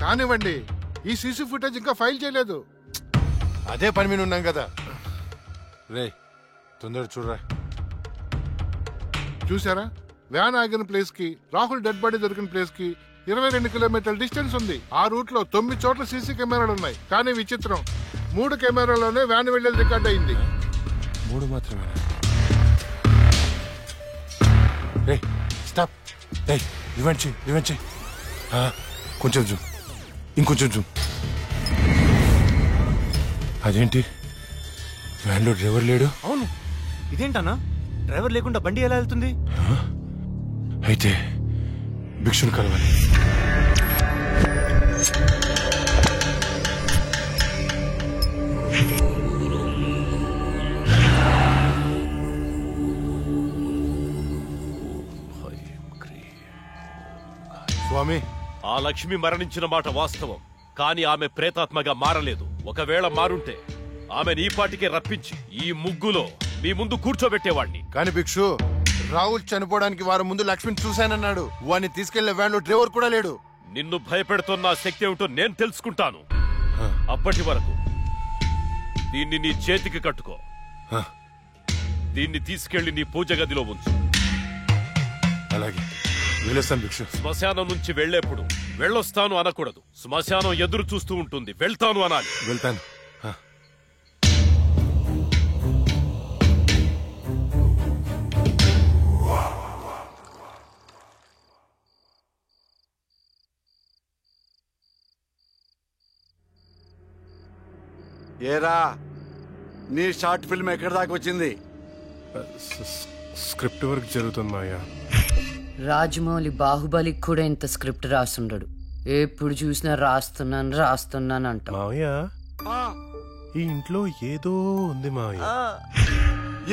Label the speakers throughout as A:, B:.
A: కానివ్వండి, ఈ CC footage ఇంకా ఫైల్ చేయలేదు.
B: అదే పని మీద ఉన్నాం కదా. రే తొందర చూడరా.
A: చూసారా, వ్యాన్ ఆగిన ప్లేస్ కి రాహుల్ డెడ్ బాడీ దొరికిన ప్లేస్ కి 22 కిలోమీటర్ల డిస్టెన్స్ ఉంది. ఆ రూట్ లో 9 చోట్ల సీసీ కెమెరాలు ఉన్నాయి. కానీ విచిత్రం, 3 కెమెరాలోనే వ్యాన్ వెళ్లేది రికార్డ్ అయింది.
B: 3 మాత్రమే. రే స్టాప్. రే రివెంజ్ కొంచెం జూమ్, ఇంకొంచెం జూమ్. అదేంటి వ్యాన్లో డ్రైవర్ లేడు?
C: అవును, ఇదేంటన్నా డ్రైవర్ లేకుండా బండి ఎలా వెళ్తుంది?
B: అయితే భిక్షుని కలవాలి. స్వామి,
D: ఆ లక్ష్మి మరణించిన మాట వాస్తవం, కానీ ఆమె ప్రేతాత్మగా మారలేదు. ఒకవేళ మారుంటే ఆమెను ఈ పాటికే రప్పించి ఈ ముగ్గులో మీ ముందు కూర్చోబెట్టేవాణ్ణి.
B: కాని భిక్షు, రాహుల్ చనిపోవడానికి వారం ముందు లక్ష్మిని చూశానన్నాడు. వాడిని తీసుకెళ్లే వ్యాన్లో డ్రైవర్ కూడా లేడు.
D: నిన్ను భయపెడుతున్న శక్తి ఏమిటో నేను తెలుసుకుంటాను. అప్పటి వరకు దీన్ని నీ చేతికి కట్టుకో. దీన్ని తీసుకెళ్లి నీ పూజ గదిలో ఉంచు.
B: అలాగే వెళ్ళొస్తాను భిక్షు.
D: శ్మశానం నుంచి వెళ్లేప్పుడు వెళ్ళొస్తాను అనకూడదు. శ్మశానం ఎదురు చూస్తూ ఉంటుంది, వెళ్తాను అనాలి.
B: వెళ్తాను.
E: ఏరా, నీ షార్ట్ ఫిల్మ్ ఎక్కడి దాకా వచ్చింది?
B: స్క్రిప్ట్ వర్క్ జరుగుతుంది మాయా.
F: రాజమౌళి బాహుబలికి కూడా ఇంత స్క్రిప్ట్ రాస్తుండడు. ఎప్పుడు చూసినా రాస్తున్నాను అంట.
G: మావయ్య, ఈ ఇంట్లో ఏదో ఉంది మావయ్య.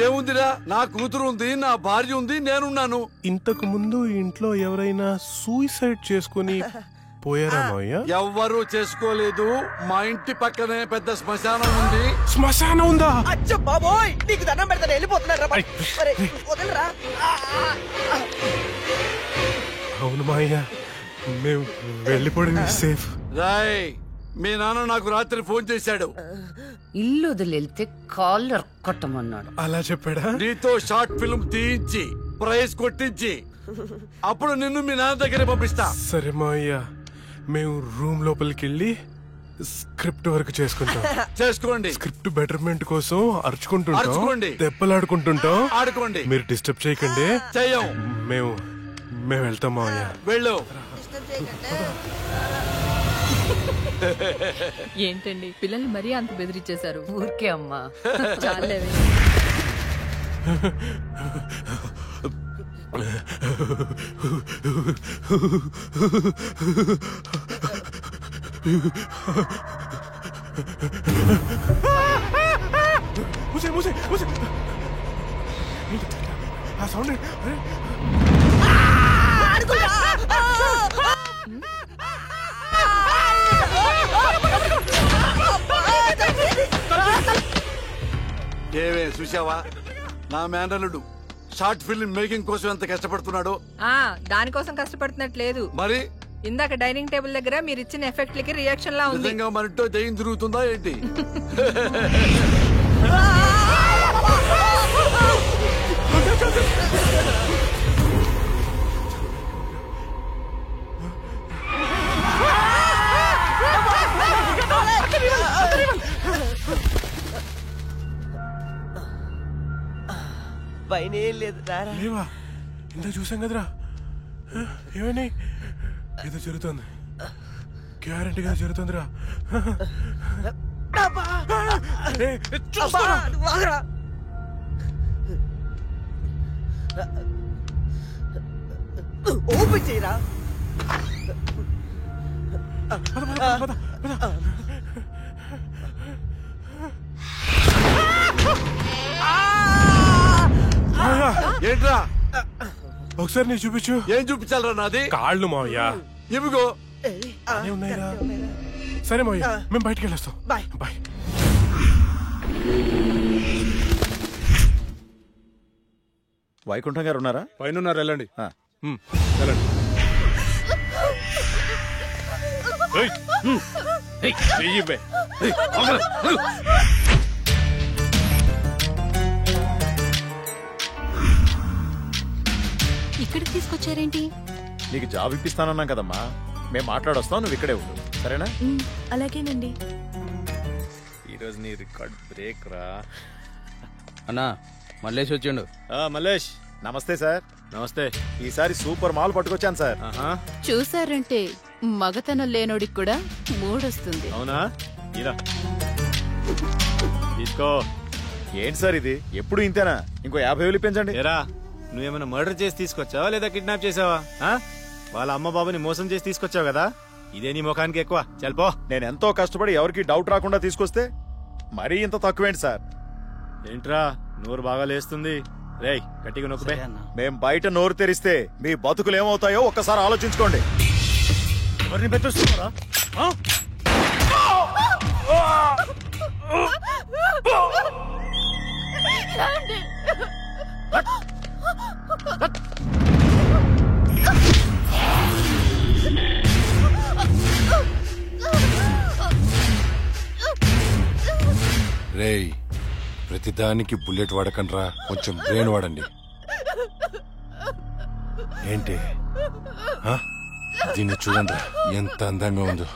E: ఏముందిరా, నా కూతురు ఉంది, నా భార్య ఉంది, నేనున్నాను.
G: ఇంతకు ముందు ఈ ఇంట్లో ఎవరైనా సూసైడ్ చేసుకుని పోయారా మావయ్య?
E: ఎవ్వరూ చేసుకోలేదు. మా ఇంటి పక్కనే పెద్ద శ్మశానం ఉంది.
G: శ్మశానం ఉందా?
H: అచ్చా బాబోయ్, నీకు దండం పెడతాను, వెళ్ళిపోతున్నారా?
G: అవును మావయ్య, మేము వెళ్ళిపోవడం సేఫ్.
E: రాయ్, మీ నాన్న నాకు రాత్రి ఫోన్ చేశాడు.
F: ఇల్లు వదిలితే కాళ్ళు ఎరక్కొట్టమన్నాడు.
G: అలా చెప్పాడా?
E: నీతో షార్ట్ ఫిల్మ్ తీయించి ప్రైజ్ కొట్టించి అప్పుడు నిన్ను మీ నాన్న దగ్గర పంపిస్తా.
G: సరే మావయ్య, మేము రూమ్ లోపలికి వెళ్ళి స్క్రిప్ట్ వర్క్ చేసుకుంటాం.
E: చేసుకోండి.
G: స్క్రిప్ట్ బెటర్మెంట్ కోసం అరుచుకుంటుంటాం,
E: అరుచుకోండి,
G: దెబ్బలాడుకుంటుంటాం.
E: ఆడుకోండి.
G: మీరు డిస్టర్బ్ చేయకండి.
E: చెయ్యం.
G: మేము వెళ్తాం మావయ్య.
E: వెళ్ళు.
I: ఏంటండి పిల్లల్ని మరీ అంత బెదిరించేశారు?
F: ఊరికే అమ్మా,
I: చాలే.
G: ఆ సౌండ్
E: ఏవే చూసావా, నా మేనల్లుడు షార్ట్ ఫిల్మ్ మేకింగ్ కోసం ఎంత కష్టపడుతున్నాడో.
I: దానికోసం కష్టపడుతున్నట్లేదు
E: మరి
I: ఇందాక డైనింగ్ టేబుల్ దగ్గర మీరు ఇచ్చిన ఎఫెక్ట్లకి రియాక్షన్ లా ఉంది.
E: నిజంగా మనతో దయ్యం తిరుగుతుందా ఏంటి?
H: పైన ఏం లేదు.
G: లేవా, ఇంత చూసాం కదరా. ఏమని ఏదో జరుగుతుంది, గ్యారంటీగా జరుగుతుందిరా.
H: ఓపెన్ చేయరా.
E: ఏంట్రా,
G: ఒకసారి నీ చూపించు.
E: ఏం చూపించాలరా? నాది
G: కాళ్ళు మావయ్య.
E: ఇవిగో
G: ఉన్నాయిరా. సరే మావయ్య, మేము బయటికి వెళ్ళొస్తాం.
H: Bye
G: bye.
J: వైకుంఠం గారు ఉన్నారా?
B: పైన ఉన్నారు, వెళ్ళండి.
G: వెళ్ళండి.
K: ఇక్కడికి తీసుకొచ్చారేంటి?
J: నీకు జాబ్ ఇప్పిస్తానన్నాం కదమ్మా, మేము మాట్లాడొస్తాం, నువ్వు ఇక్కడే ఉండు, సరేనా?
K: అలాగేనండి.
J: ఈరోజు నీ రికార్డ్ బ్రేక్ రా.
L: అన్నా మల్లేష్ వచ్చిండు.
J: మల్లేష్ నమస్తే సార్.
C: నమస్తే.
J: ఈసారి సూపర్ మాల్ పట్టుకొచ్చాను సార్.
K: చూసారంటే మగతనం లేనోడికి కూడా మూడొస్తుంది.
C: అవునా? ఇలా తీసుకో.
J: ఏంటి సార్ ఇది, ఎప్పుడు ఇంతేనా? ఇంకో 50,000 పెంచండి.
C: ఏరా, నువ్వేమైనా మర్డర్ చేసి తీసుకొచ్చావా లేదా కిడ్నాప్ చేసావా? వాళ్ళ అమ్మ బాబుని మోసం చేసి తీసుకొచ్చావు కదా, ఇదే నీ ముఖానికి ఎక్కువ. చల్పో.
J: నేను ఎంతో కష్టపడి ఎవరికి డౌట్ రాకుండా తీసుకొస్తే మరీ ఇంత తక్కువేంటి సార్?
C: ఏంట్రా నోరు బాగా లేస్తుంది? రేయ్ గట్టిగా నొక్కుబే.
J: మేం బయట నోరు తెరిస్తే మీ బతుకులు ఏమవుతాయో ఒక్కసారి ఆలోచించుకోండి.
C: ఎవరిని పెట్టొస్తున్నారా?
B: రేయ్, ప్రతిదానికి బుల్లెట్ వాడకండ్రా, కొంచెం బ్రెయిన్ వాడండి. ఏంటి దీన్ని చూడండి, ఎంత అందంగా ఉందో.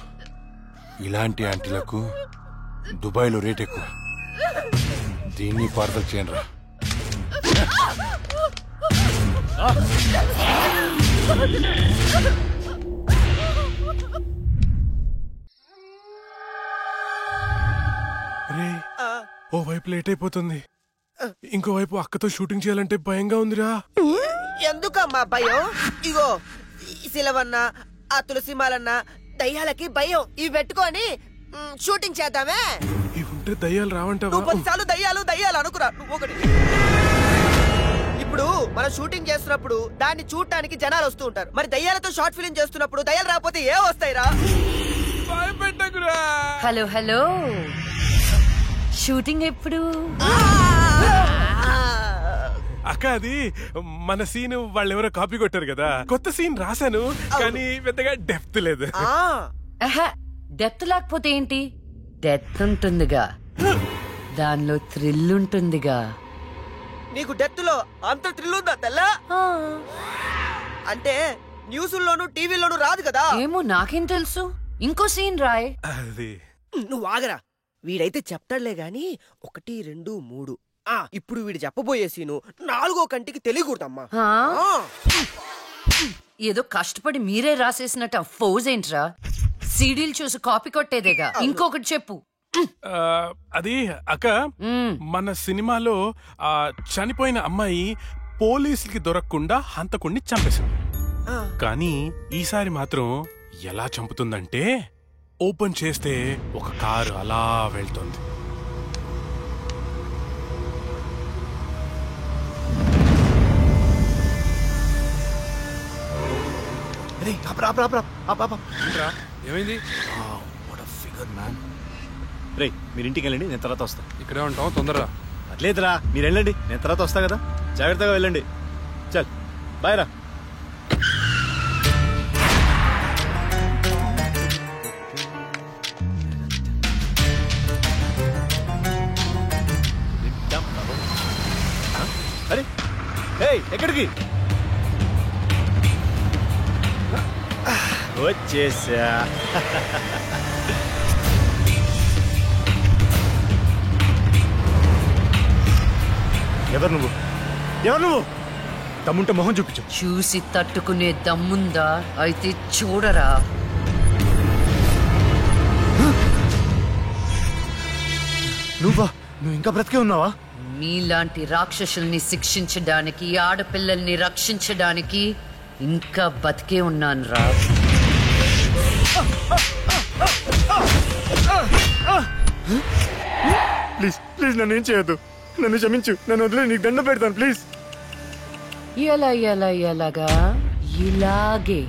B: ఇలాంటి ఆంటీలకు దుబాయ్లో రేట్ ఎక్కువ. దీన్ని పార్సల్ చేయండి రా.
G: రే, ఓ వైపు లేట్ అయిపోతుంది, ఇంకో వైపు అక్కతో షూటింగ్ చేయాలంటే భయంగా ఉందిరా.
H: ఎందుకమ్మా భయం? ఇగో శిలవన్న, ఆ తులసిమాలన్న దయ్యాలకి భయం. ఇవి పెట్టుకొని షూటింగ్ చేద్దామే.
G: ఇవి ఉంటే దయ్యాలు రావంటావా?
H: 10 సార్లు దయ్యాలు దయ్యాలు అనుకురా నువ్వు ఒకటి. ఇప్పుడు మనం షూటింగ్ చేస్తున్నప్పుడు దాన్ని చూడటానికి జనాలు వస్తూ ఉంటారు. మరి దయ్యాలతో షార్ట్ ఫిల్మ్ చేస్తున్నప్పుడు దయ్యాలు రాకపోతే ఏ వస్తాయిరా?
F: హలో హలో, షూటింగ్ ఎప్పుడు?
G: అక్క, అది మన సీన్ వాళ్ళు ఎవరో కాపీ కొట్టారు కదా, కొత్త సీన్ రాశాను కానీ పెద్దగా డెప్త్ లేదు.
F: డెప్త్ లేకపోతే ఏంటి? డెత్ ఉంటుందిగా, దానిలో థ్రిల్ ఉంటుందిగా.
H: నీకు డెత్ లో అంత థ్రిల్ ఉందా తెల్లా? అంటే న్యూస్లోను టీవీలోను రాదు కదా.
F: ఏమో, నాకేం తెలుసు. ఇంకో సీన్ రాయ్.
H: నువ్వు ఆగరా, వీడైతే చెప్తాడులే గాని 1, 2, 3. ఇప్పుడు వీడు చెప్పబోయే సీను 4వ కంటికి తెలియకూడదమ్మా.
F: ఏదో కష్టపడి మీరే రాసేసినట్టు ఫోజ్ ఏంట్రా? సీడీలు చూసి కాపీ కొట్టేదేగా. ఇంకొకటి చెప్పు.
G: అది అక్క, మన సినిమాలో ఆ చనిపోయిన అమ్మాయి పోలీసులకి దొరకకుండా హంతకుణ్ణి చంపేసింది. కానీ ఈసారి మాత్రం ఎలా చంపుతుందంటే, ఓపెన్ చేస్తే ఒక కారు అలా వెళ్తుంది.
C: ఏమైంది? రే, మీరు ఇంటికి వెళ్ళండి, నేను తర్వాత వస్తా.
G: ఇక్కడే ఉంటాం, తొందరగా.
C: లేదురా, మీరు వెళ్ళండి, నేను తర్వాత వస్తా కదా. జాగ్రత్తగా వెళ్ళండి. చల్ బాయ్ రా. అరే ఎక్కడికి వచ్చేసా? ఎవరు నువ్వు? ఎవరు నువ్వు? దమ్ముంటే మొహం చూపించు.
F: చూసి తట్టుకునే దమ్ముందా? అయితే చూడరా.
C: నువ్వు ఇంకా బ్రతికే ఉన్నావా?
F: మీలాంటి రాక్షసుల్ని శిక్షించడానికి, ఆడపిల్లల్ని రక్షించడానికి ఇంకా బతికే ఉన్నాను రా.
C: ప్లీజ్ ప్లీజ్ నన్ను ఏం చేయొద్దు, నన్ను క్షమించు, నన్ను వదిలే, నీకు దండం పెడతాను ప్లీజ్.
F: ఎలాగా? ఇలాగే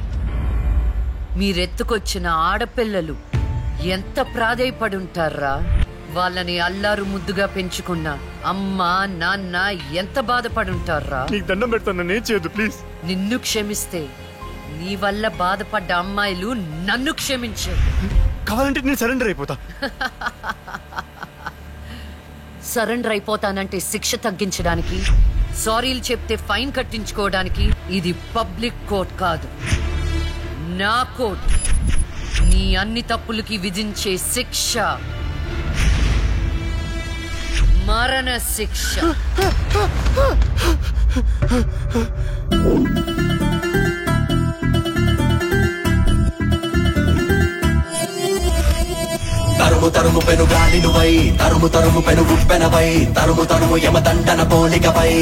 F: మీరెత్తుకొచ్చిన ఆడపిల్లలు ఎంత ప్రాధేయపడుంటారా? వాళ్ళని అల్లారు ముద్దుగా పెంచుకున్న అమ్మ నాన్న ఎంత బాధపడుంటారా?
C: నీకు దండం పెడతాను, నన్ను ఏం చేయొద్దు ప్లీజ్.
F: నిన్ను క్షమిస్తే నీ వల్ల బాధపడ్డ అమ్మాయిలు నన్ను క్షమించారు.
C: కావాలంటే నేను సరెండర్ అయిపోతా.
F: సరెండర్ అయిపోతానంటే శిక్ష తగ్గించడానికి, సారీలు చెప్తే ఫైన్ కట్టించుకోవడానికి ఇది పబ్లిక్ కోర్ట్ కాదు, నా కోర్ట్. నీ అన్ని తప్పులకి విధించే శిక్ష మరణ శిక్ష.
M: తరుము తరుము పెను గాలి నువ్వై, తరుము తరుము పెను ఉప్పెనవై, తరుము తరుము యమదండన పోలికవై,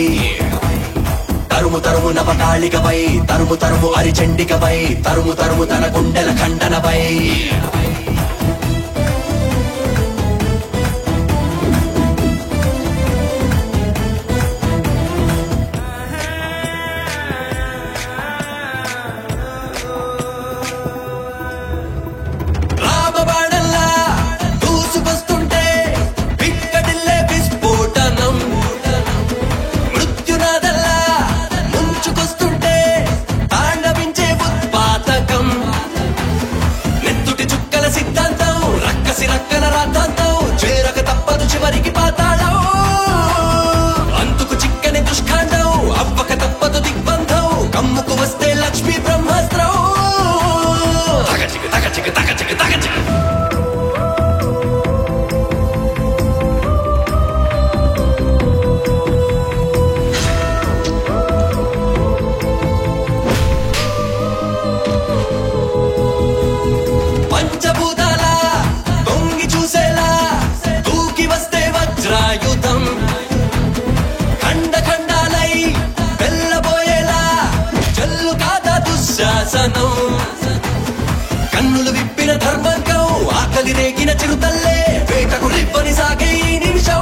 M: తరుము తరుము నవకాళికవై, తరుము తరుము అరిచండికవై, తరుము తరుము తన గుండెల ఖండనవై. కన్నులు విప్పిన ధర్మంకం, ఆకలి రేగిన చిరుతల్లే, వేటకు రివ్వని సాగే ఈ నిమిషం.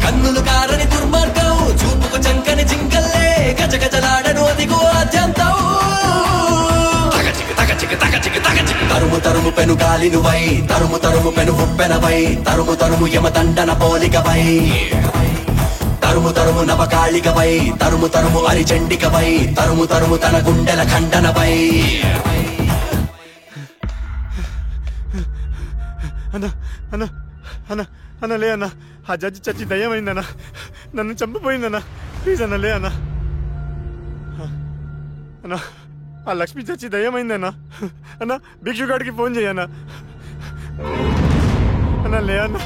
M: కన్నులు కారని దుర్మార్గం, చూపుకు చంకని జింకల్లే, గజగజలాడను అదిగో ఆద్యంతం. తరుము తరుము పెను గాలి నువ్వై, తరుము తరుము పెను ఉప్పెనవై, తరుము తరుము యమదండన పోలికవై, తరుము తరుము నవకాళికవై, తరుము తరుము అరిచండికవై, తరుము తరుము తన గుండెల ఖండనవై.
C: అన్నా అన్నా అన్నా అన్న లే అన్న, ఆ జడ్జి చచ్చి దయ్యమైందన్నా, నన్ను చంపిపోయిందన్నా, ప్లీజ్ అన్న లే అన్నా. అన్నా ఆ లక్ష్మి చచ్చి దయ్యమైందన్నా, అన్నా భిక్షుగాడికి ఫోన్ చేయన్నా. అన్నా లే అన్నా.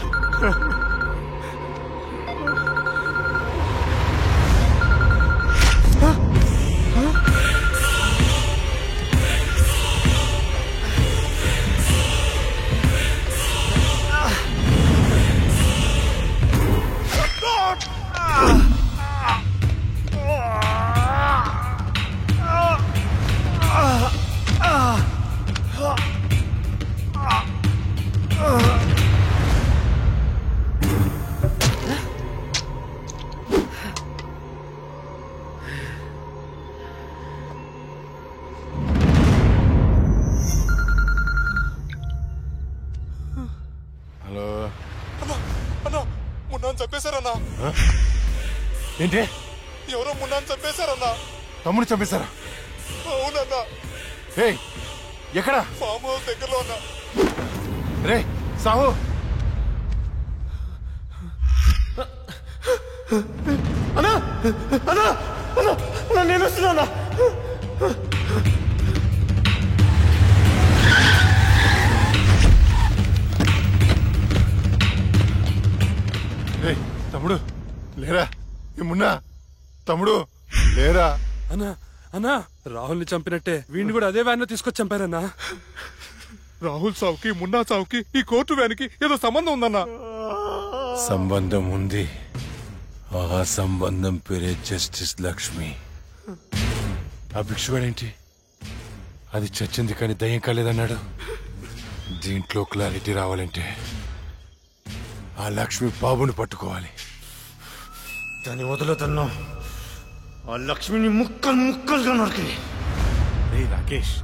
B: చంపేశారన్నా. ఏంటి?
A: ఎవరో మున్నాను చంపేశారన్నా.
B: తమ్ముడు చంపేశారా?
A: అవునన్నా.
B: ఏయ్ ఎక్కడ?
A: ఫామ్ హౌస్ దగ్గరలో ఉన్నా.
B: రే సాహు,
C: అన్నా అన్నా అన్నా అన్నా నేను వస్తున్నా.
B: తమ్ముడు లేరా? ఏమున్నా తమ్ముడు లేరా?
G: అన్నా అన్నా రాహుల్ని చంపినట్టే వీడిని కూడా అదే వ్యాన్ లో తీసుకొచ్చి చంపారన్నా.
A: రాహుల్ సావుకి మున్నా సావుకి ఈ కోర్టు వ్యానికి ఏదో సంబంధం ఉందన్నా.
B: సంబంధం ఉంది. ఆ సంబంధం పేరే జస్టిస్ లక్ష్మి. ఆ భిక్షుగాడేంటి అది చచ్చింది కానీ దయ్యం కాలేదన్నాడు. దీంట్లో క్లారిటీ రావాలంటే ఆ లక్ష్మి బాబుని పట్టుకోవాలి.
C: దాన్ని వదులుతున్నా. ఆ లక్ష్మిని ముక్కలు ముక్కలుగా నరికి.
G: రే రాకేష్,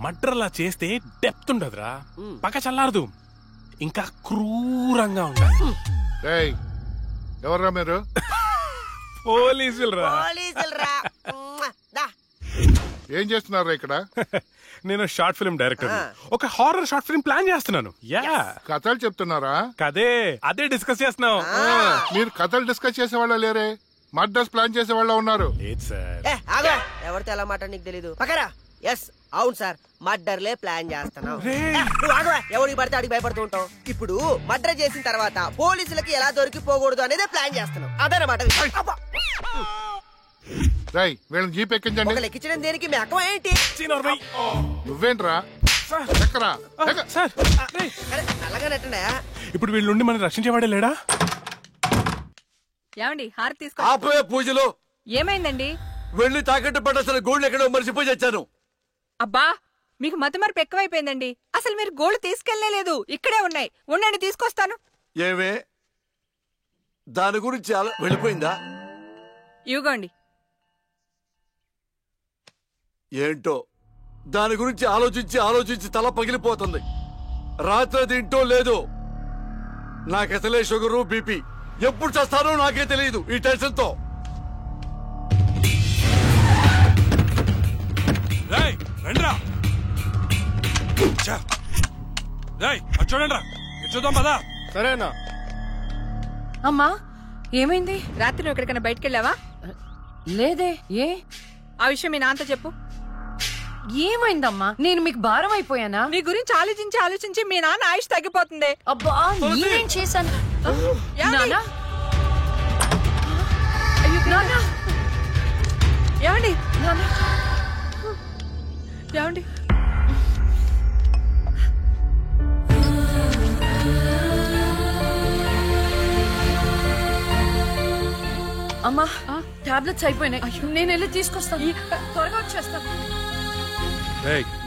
G: మర్డర్లా చేస్తే డెప్త్ ఉండదురా, పక్క చల్లారదు, ఇంకా క్రూరంగా ఉండాలి.
A: ఎవర్రా మీరు?
G: పోలీసులు రా.
A: ఏం చేస్తున్నారా ఇక్కడ?
G: నేను షార్ట్ ఫిల్మ్ డైరెక్టర్, ఒక హారర్ షార్ట్ ఫిల్మ్ ప్లాన్ చేస్తున్నాను.
A: కథలు చెప్తున్నారా?
G: కదే, అదే డిస్కస్ చేస్తున్నాం.
A: మీరు కథలు డిస్కస్ చేసే వాళ్ళ లేరే, మర్డర్స్ ప్లాన్ చేసే వాళ్ళ ఉన్నారు.
H: ఎవరితో ఎలా మాట నీకు తెలీదు. పక్కరా. ఎస్ అవును సార్, మర్డర్లే ప్లాన్ చేస్తున్నాం. ఎవరికి పడితే అడిగి భయపడుతూ ఉంటాం. ఇప్పుడు మర్డర్ చేసిన తర్వాత పోలీసులకి ఎలా దొరికిపోకూడదు అనేది ప్లాన్ చేస్తున్నాం. అదనమాట.
A: రై వీళ్ళని జీప్ ఎక్కించండి.
H: ఎక్కించడం దేనికి? మీ అక్క ఏంటి?
A: నువ్వేంట్రా?
H: అలాగే నెట్టండి.
G: ఇప్పుడు వీళ్ళ నుండి మనం రక్షించేవాడే లేడా?
I: ఏమండి హారతి తీసుకో.
E: ఆపే పూజలు.
I: ఏమైందండి?
E: వెళ్ళి తాకట్టు పట్టాల్సిన గోల్డ్ ఎక్కడో మర్చిపోయి వచ్చాను.
I: అబ్బా మీకు మతిమరుపు ఎక్కువైపోయిందండి. అసలు మీరు గోల్డ్ తీసుకెళ్లలేదు, ఇక్కడే ఉన్నాయి. ఉండండి తీసుకొస్తాను.
E: ఏమే దాని గురించి వెళ్ళిపోయిందా?
I: ఇవ్వండి.
E: ఏంటో దాని గురించి ఆలోచించి ఆలోచించి తల పగిలిపోతుంది. రాత్రి తింటో లేదు. నాకసలే షుగరు బీపీ. ఎప్పుడు చేస్తానో నాకే తెలియదు ఈ టెన్షన్ తో.
G: చూద్దాం పదా.
L: సరేనా
F: అమ్మా ఏమైంది?
I: రాత్రి నువ్వు ఎక్కడికైనా బయటకు వెళ్ళావా?
F: లేదే. ఏ?
I: ఆ విషయం మీ నాన్నతో చెప్పు.
F: ఏమైందమ్మా? నేను మీకు భారం అయిపోయానా?
I: మీ గురించి ఆలోచించి ఆలోచించి మీ నాన్న ఆయుష్ తగ్గిపోతుంది.
F: అబ్బా నేనేం చేశాను? నాన్నా
I: ఏమండి? ఏమండి?
F: అమ్మా టాబ్లెట్స్ అయిపోయినాయి. నేను వెళ్ళి తీసుకొస్తాను. త్వరగా వచ్చేస్తాను.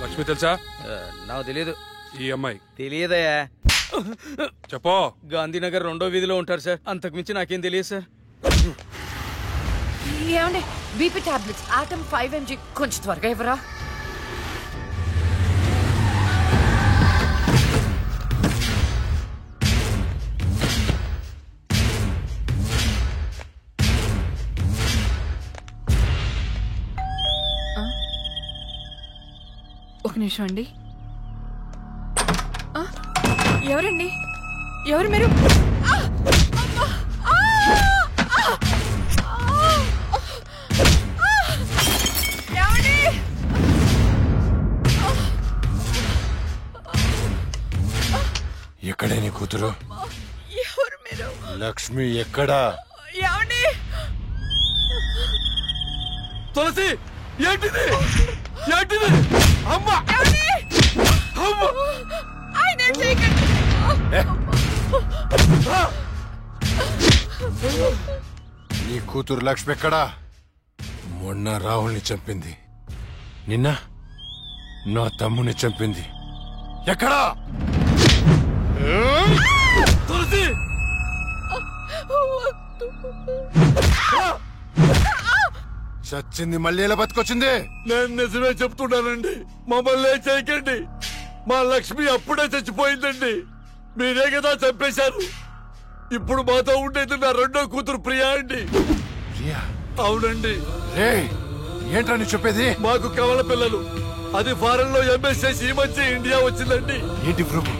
G: లక్ష్మి తెలుసా?
L: నాకు తెలియదు.
G: ఈ అమ్మాయి
L: తెలియదయా?
G: చెప్పో.
L: గాంధీనగర్ 2వ వీధిలో ఉంటారు సార్. అంతకు మించి నాకేం తెలియదు సార్.
F: ఏమండి? బీపీ టాబ్లెట్స్ ఆటమ్ 5 mg కొంచెం త్వరగా ఇవ్వరా?
I: ఒక నిమిషం అండి. ఎవరండి? ఎవరు మీరు?
B: ఎక్కడే నీ కూతురు?
I: ఎవరు మీరు?
B: లక్ష్మి ఎక్కడా?
I: ఏమండి?
E: తులసి ఏంటిది? ఏంటిది? అమ్మా!
B: నీ కూతురు లక్ష్మి ఎక్కడా? మొన్న రాహుల్ని చంపింది, నిన్న నా తమ్ముని చంపింది. ఎక్కడా?
E: తులసి!
B: చచ్చింది మళ్ళీ ఎలా బతికొచ్చింది?
E: నేను నిజమే చెప్తున్నానండి. మమ్మల్ని చేయకండి. మా లక్ష్మి అప్పుడే చచ్చిపోయిందండి. మీరే కదా చంపేశారు. ఇప్పుడు మాతో ఉండేది నా 2వ కూతురు ప్రియా అండి. అవునండి.
B: ఏంట్రా నీ చెప్పేది?
E: మాకు కవల పిల్లలు. అది ఫారెన్ లో ఎంఎస్ చేసి ఈ మధ్య ఇండియా వచ్చిందండి.
B: ఏంటి ప్రభు?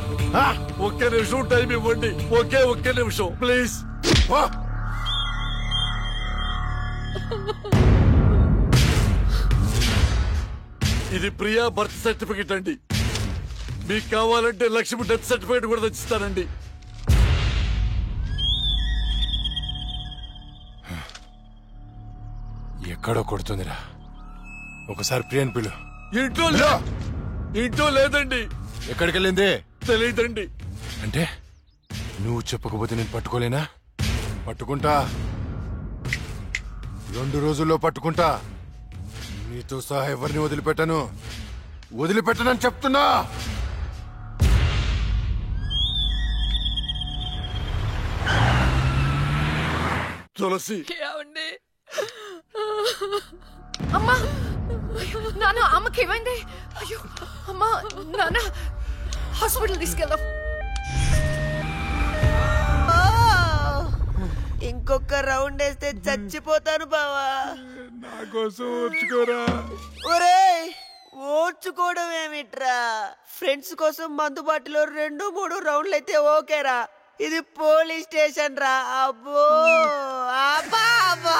E: ఒక్క నిమిషం టైం ఇవ్వండి. ఒక్క నిమిషం ప్లీజ్. ఇది ప్రియా బర్త్ సర్టిఫికెట్ అండి. మీకు కావాలంటే లక్ష్మి డెత్ సర్టిఫికెట్ కూడా తెచ్చిస్తానండి.
B: ఎక్కడో కొడుతుందిరా. ఒకసారి ప్రియన్ పిలు.
E: ఇంట్లో లేదండి.
B: ఎక్కడికి వెళ్ళింది?
E: తెలియదండి.
B: అంటే నువ్వు చెప్పకపోతే నేను పట్టుకోలేనా? పట్టుకుంటా. 2 రోజుల్లో పట్టుకుంటా. నీతో సహా ఎవరిని వదిలిపెట్టనని చెప్తున్నా.
E: తులసి
F: అమ్మా! నాన్న అమ్మకి ఏమైంది? అయ్యో అమ్మా! నాన్న హాస్పిటల్ తీసుకెళ్దాం.
H: ఇంకొక రౌండ్ వేస్తే చచ్చిపోతాను బావా.
G: నా కోసం ఓర్చుకోరా.
H: ఒరేయ్ ఓర్చుకోవడం ఏమిట్రా, ఫ్రెండ్స్ కోసం మందుబాటులో 2-3 రౌండ్లు అయితే ఓకేరా, ఇది పోలీస్ స్టేషన్ రా. అబ్బో అబ్బా అబ్బా.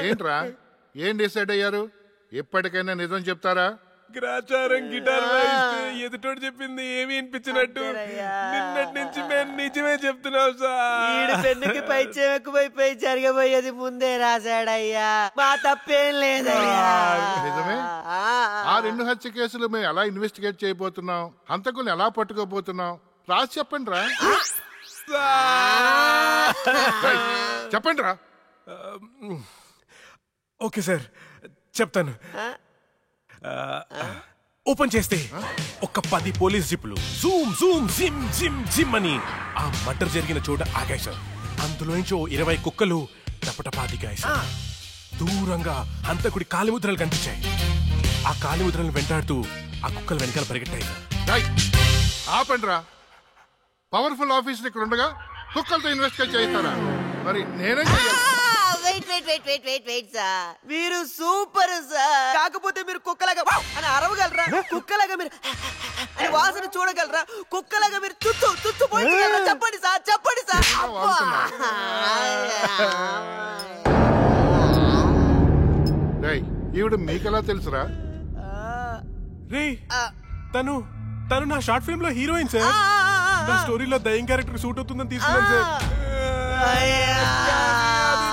A: ఏంట్రా ఏం డిసైడ్ అయ్యారు? ఎప్పటికైనా నిజం చెప్తారా?
G: గ్రాచారం గిటార్ వాయిస్తే ఎదుటోడు చెప్పింది ఏమి వినిపించినట్టు నిన్నటి నుంచి మేము నిజమే చెప్తున్నాం సార్.
H: పెన్నుకి పైచ్యం ఎక్కువైపోయి జరగబోయేది ముందే రాశాడయ్యా, మా తప్పేం లేదయ్యా.
A: నిజమే. ఆ 2 హత్య కేసులు మేము ఎలా ఇన్వెస్టిగేట్ చేయబోతున్నాం, హంతకుల్ని ఎలా పట్టుకోబోతున్నాం రాసి చెప్పండి రా. చెప్పండి రా.
G: ఓకే సార్ చెప్తాను. ఓపెన్ చేస్తే ఒక 10 పోలీస్ జీపులు జూమ్ జూమ్ జిమ్ జిమ్ జిమ్ అని ఆ మర్డర్ జరిగిన చోట ఆగాయి సార్. అందులోంచి 20 కుక్కలు టపటపా దిగాయి సార్. దూరంగా హంతకుడి కాలిముద్రలు కనిపించాయి. ఆ కాలిముద్రలను వెంటాడుతూ ఆ కుక్కలు వెనకాల పరిగెట్టాయి సార్.
A: ఆపండి రా. పవర్ఫుల్ ఆఫీసర్ ఇక్కడ ఉండగా కుక్కలతో ఇన్వెస్టిగేట్ చేస్తారా? మరి నేనే చేయాలి.
H: వెయిట్ సార్, మీరు సూపర్ సార్. కాకపోతే మీరు కుక్కలాగా అని అరవగలరా? కుక్కలాగా మీరు అని వాసన చూడగలరా? కుక్కలాగా మీరు తుత్తు పోయించగలరా? చెప్పండి సార్, చెప్పండి సార్.
A: ఈవిడ మీకెలా తెలుసురా?
G: రే తను నా షార్ట్ ఫిల్మ్ లో హీరోయిన్ సార్. నా స్టోరీలో దయ్యం క్యారెక్టర్ సూట్ అవుతుందని తీసుకున్నాను సార్.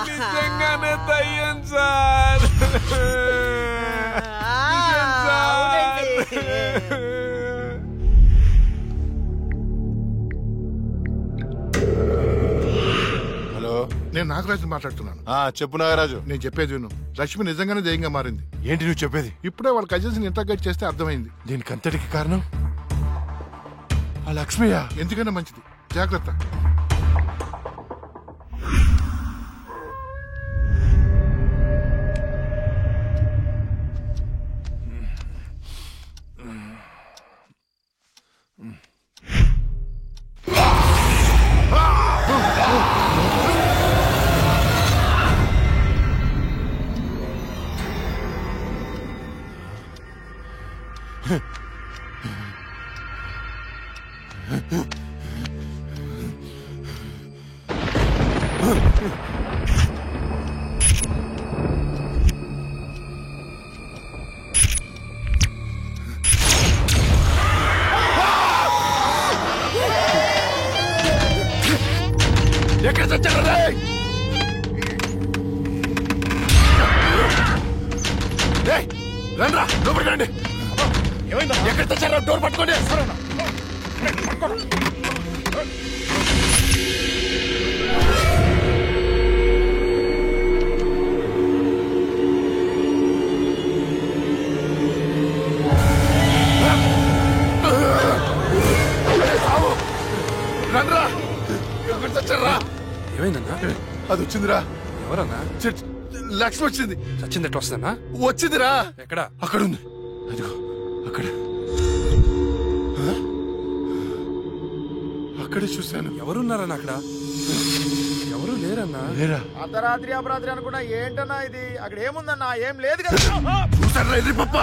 G: నిజంగానే దయ్యం సార్.
B: హలో,
A: నేను నాగరాజు మాట్లాడుతున్నాను.
B: చెప్పు నాగరాజు.
A: నేను చెప్పేది విను. లక్ష్మి నిజంగానే దయ్యంగా మారింది.
B: ఏంటి నువ్వు చెప్పేది?
A: ఇప్పుడే వాళ్ళ కజిన్స్ ఇంటర్గేట్ చేస్తే అర్థమైంది.
B: దీనికి అంతటికి కారణం ఆ లక్ష్మియా?
A: ఎందుకైనా మంచిది, జాగ్రత్త.
B: ఎక్కడ చచ్చారా? రండ్రా, లోపలికి రండి. ఎక్కడ చచ్చారా? డోర్ పట్టుకోండి. రండ్రా, ఎక్కడ చచ్చారా?
N: ఏమైందన్నా?
B: అది వచ్చిందిరా.
N: ఎవరన్నా?
B: లక్ష్మి వచ్చింది.
N: చచ్చింది ఎట్లా వస్తుందన్నా?
B: వచ్చిందిరా.
N: ఎక్కడ?
B: అక్కడ ఉంది. అదిగో అక్కడ. అక్కడే చూశాను.
N: ఎవరున్నారన్నా అక్కడ? ఎవరు లేరన్నా.
B: లేరా?
J: అర్ధరాత్రి అపరాత్రి అనుకున్నా. ఏంటన్నా ఇది? అక్కడ ఏముందన్నా? ఏం లేదు కదా.
B: చూసారా ఇది పప్ప?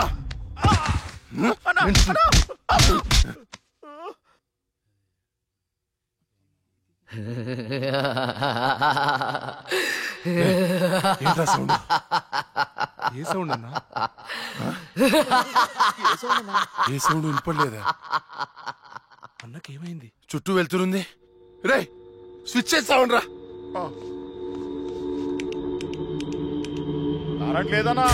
B: ఏంట్రా సౌండ్?
N: ఏ సౌండ్ అన్నా?
B: ఏ సౌండ్ వినపడలేదా?
N: అన్నకేమైంది?
B: చుట్టూ వెళ్తురుంది. రే స్విచ్ చేసి సౌండ్ రా.
J: లేదన్నా.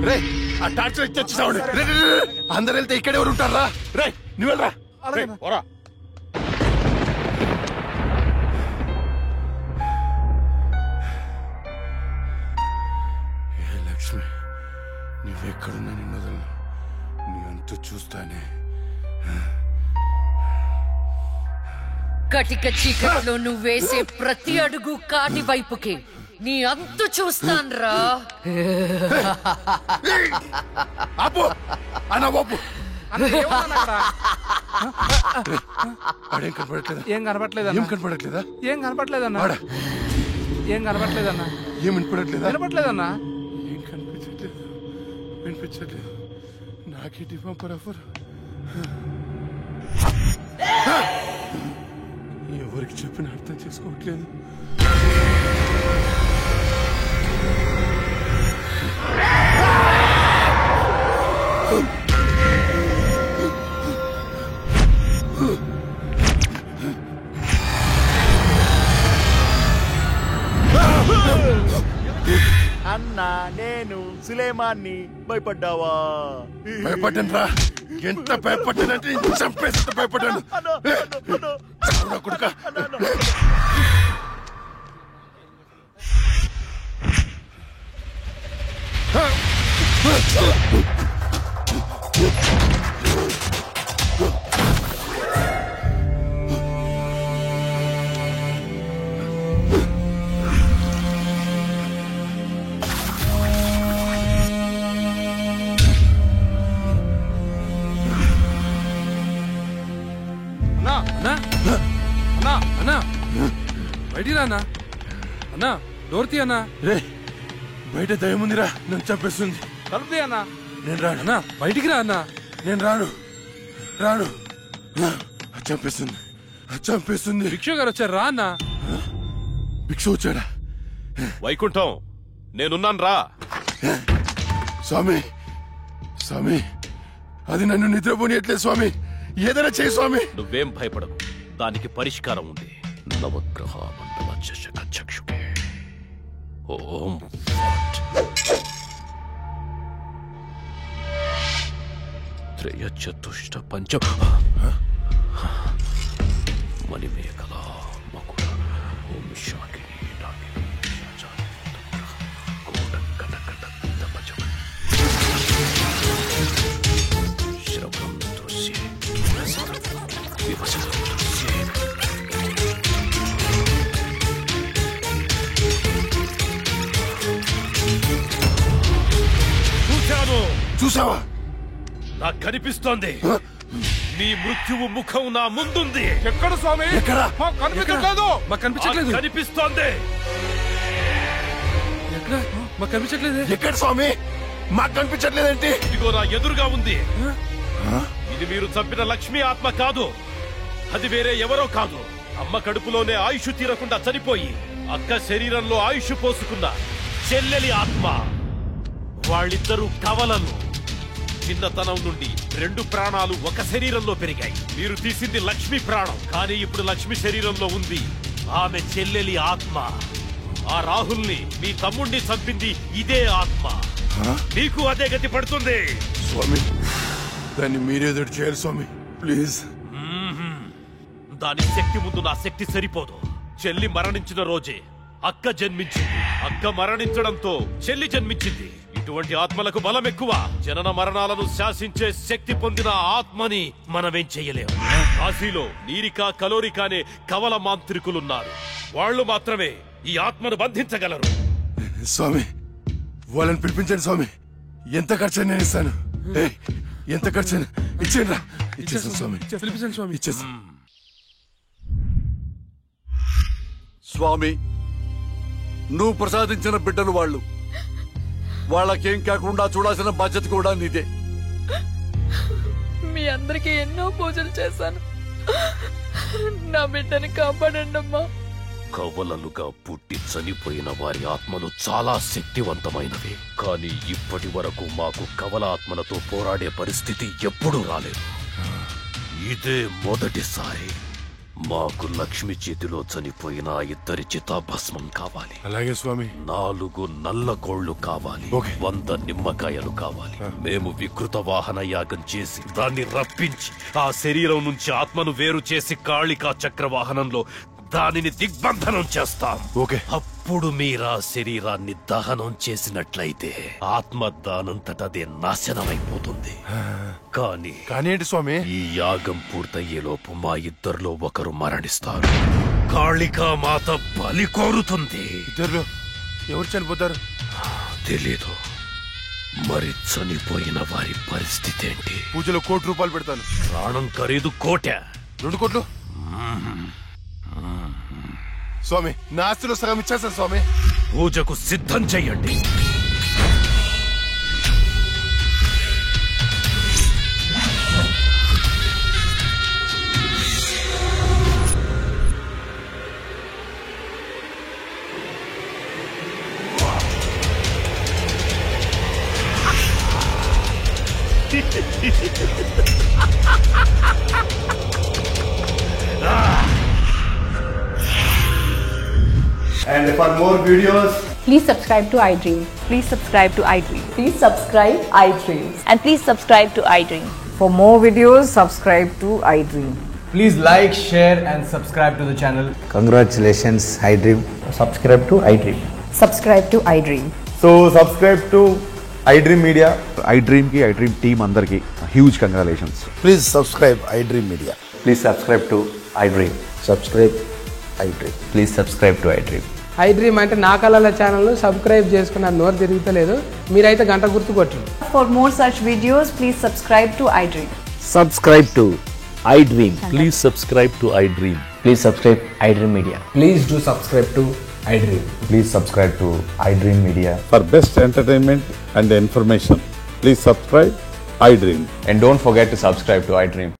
B: రే ఆ టార్చ్ లైట్ తెచ్చి సౌండ్. అందరు వెళ్తే ఇక్కడ ఎవరు ఉంటారా? రే నువ్వు వెళ్ళరా. లక్ష్మి, నువ్వెక్కడున్నా నిన్ను వదలను. నీ అంతు చూస్తానే.
F: కటిక చీకట్లో నువ్వేసే ప్రతి అడుగు కాటి వైపుకి. నీ అంతు చూస్తాన్రా.
B: ఆపు అన్న బాపు.
N: ఏం కనపడట్లేదా? ఏం కనపడట్లేదన్నా. ఏం కనపడట్లేదన్నా.
B: ఏం వినపడట్లేదా?
N: వినపడట్లేదన్నా.
B: ఏం కనిపించట్లేదు, వినిపించట్లేదు. నాకే డిఫాంపర్ ఆఫర్. ఎవరికి చెప్పిన అర్థం చేసుకోవట్లేదు.
J: అన్నా నేను సులేమాన్ని భయపడ్డావా?
B: భయపడ్డాను రా. ఎంత భయపడ్డానంటే చంపేసి భయపడ్డాను. కొడుక
N: బయటికి రా అన్నా. అన్నా డోర్ తీ అన్నా.
B: రే బయట దయముందిరా, నన్ను చంపేస్తుంది.
N: తలుపు అన్నా.
B: నేను రాను
N: అన్నా. బయటికి రా అన్నా.
B: నేను రాను. చంపేస్తుంది.
N: భిక్షు గారు వచ్చారు, రా అన్నా.
B: భిక్షు వచ్చాడా?
D: వైకుంఠం నేనున్నాను రా.
B: స్వామి అది నన్ను నిద్రపోనియట్లేదు స్వామి. ఏదైనా చేయి స్వామి.
D: నువ్వేం భయపడవు, దానికి పరిష్కారం ఉంది. నవగ్రహ మండల చక్షుకే ఓం త్రయ చతుష్ట పంచ మణిమేఖల మకుడ ఓం శాకిని నాగిని శ్రవణం దృశ్యే వివసనం దృశ్యే.
B: చూసావా?
D: నాకు కనిపిస్తోంది. నీ మృత్యువు ముఖం నా ముందుంది.
N: ఎక్కడ స్వామి? కనిపించట్లేదు. మాకు కనిపించట్లేదు.
D: కనిపిస్తోంది.
N: మాకు కనిపించట్లేదు.
B: ఎక్కడ స్వామి? మాకు కనిపించట్లేదేంటి?
D: ఇదిగో నా ఎదురుగా ఉంది. ఇది మీరు చంపిన లక్ష్మీ ఆత్మ కాదు. అది వేరే ఎవరో కాదు. అమ్మ కడుపులోనే ఆయుష్ తీరకుండా చనిపోయి అక్క శరీరంలో ఆయుష్ పోసుకున్న చెల్లెలి ఆత్మ. వాళ్ళిద్దరూ కవలలు. చిన్నతనం నుండి 2 ప్రాణాలు ఒక శరీరంలో పెరిగాయి. మీరు తీసింది లక్ష్మి ప్రాణం, కానీ ఇప్పుడు లక్ష్మి శరీరంలో ఉంది ఆమె చెల్లెలి ఆత్మ. ఆ రాహుల్ని మీ తమ్ముణ్ణి చంపింది ఇదే ఆత్మ. మీకు అదే గతి పడుతుంది.
B: స్వామి దాన్ని మీరేదో చేయాలి స్వామి, ప్లీజ్.
D: దాని శక్తి ముందు నా శక్తి సరిపోదు. చెల్లి మరణించిన రోజే అక్క జన్మించింది. అక్క మరణించడంతో చెల్లి జన్మించింది. ఇటువంటి ఆత్మలకు బలం ఎక్కువ. జనన మరణాలను శాసించే శక్తి పొందిన ఆత్మని మనమేం చెయ్యలేము. కాశీలో నీరికా కలోరికా అనే కవల మాంత్రికులున్నారు. వాళ్ళు మాత్రమే ఈ ఆత్మను బంధించగలరు.
B: స్వామి వాళ్ళని పిలిపించండి స్వామి. ఎంత ఖర్చు నేను ఇస్తాను. ఎంత ఖర్చు ఇచ్చేయండి. ఇచ్చేసాను స్వామి.
N: పిలిపించండి స్వామి.
B: ఇచ్చేసాను
E: స్వామి. నువ్వు ప్రసాదించిన బిడ్డలు వాళ్ళు. వాళ్ళకేం కాకుండా చూడాల్సిన బాధ్యత కూడా నీదే.
O: మీ అందరికీ ఎన్నో పూజలు చేశాను. నా బిడ్డని కాపాడండి అమ్మా.
D: కవలలుగా పుట్టి చనిపోయిన వారి ఆత్మలు చాలా శక్తివంతమైనవి. కానీ ఇప్పటి వరకు మాకు కవల ఆత్మలతో పోరాడే పరిస్థితి ఎప్పుడూ రాలేదు. ఇదే మొదటిసారి. మాకు లక్ష్మి చేతిలో చనిపోయిన 2 చితాభస్మం కావాలి.
B: అలాగే స్వామి.
D: 4 నల్ల కోళ్లు కావాలి. 100 నిమ్మకాయలు కావాలి. మేము వికృత వాహన యాగం చేసి దాన్ని రప్పించి ఆ శరీరం నుంచి ఆత్మను వేరు చేసి కాళికా చక్రవాహనంలో దానిని దిగ్బంధనం చేస్తాం. అప్పుడు మీరా శరీరాన్ని దహనం చేసినట్లయితే ఆత్మ దానంతటదే నాశనమైపోతుంది. కానీ
B: ఏంటి స్వామి?
D: ఈ యాగం పూర్తయ్యేలోపు మా ఇద్దరిలో ఒకరు మరణిస్తారు. కాళికా మాత బలి కోరుతుంది.
B: ఎవరు చనిపోతారు?
D: తెలీదు. మరి చనిపోయిన వారి పరిస్థితి ఏంటి?
B: పూజలో ₹1,00,00,000 పెడతాను.
D: ప్రాణం ఖరీదు 1,00,00,000.
B: 2 కోట్లు. స్వామి, నా ఆస్తిలో సగం ఇచ్చేస్తాను స్వామి.
D: పూజకు సిద్ధం చెయ్యండి.
P: And for more videos,
Q: please subscribe to iDream. Please subscribe to iDream. Please subscribe iDream. And please subscribe to iDream.
R: For more videos, subscribe to iDream.
P: please like, share and subscribe to the channel.
S: Congratulations, iDream.
P: Subscribe to iDream.
R: Subscribe to iDream.
S: So subscribe to iDream Media. iDream ki iDream team andarki huge congratulations.
T: Please subscribe iDream Media.
S: Please subscribe to iDream.
T: Subscribe iDream.
S: Please subscribe to iDream.
U: iDream అంటే నా కళల channel subscribe చేసుకున్న నోరు తిరుగుతలేదు. మీరైతే గంట గుర్తు కొట్టండి.
R: For more such videos, please subscribe to iDream.
V: Subscribe to iDream. Please subscribe to iDream.
P: Please subscribe iDream Media. Please do subscribe to iDream.
S: Please subscribe to iDream Media.
W: For best entertainment and information, please subscribe iDream.
S: And don't forget to subscribe to iDream.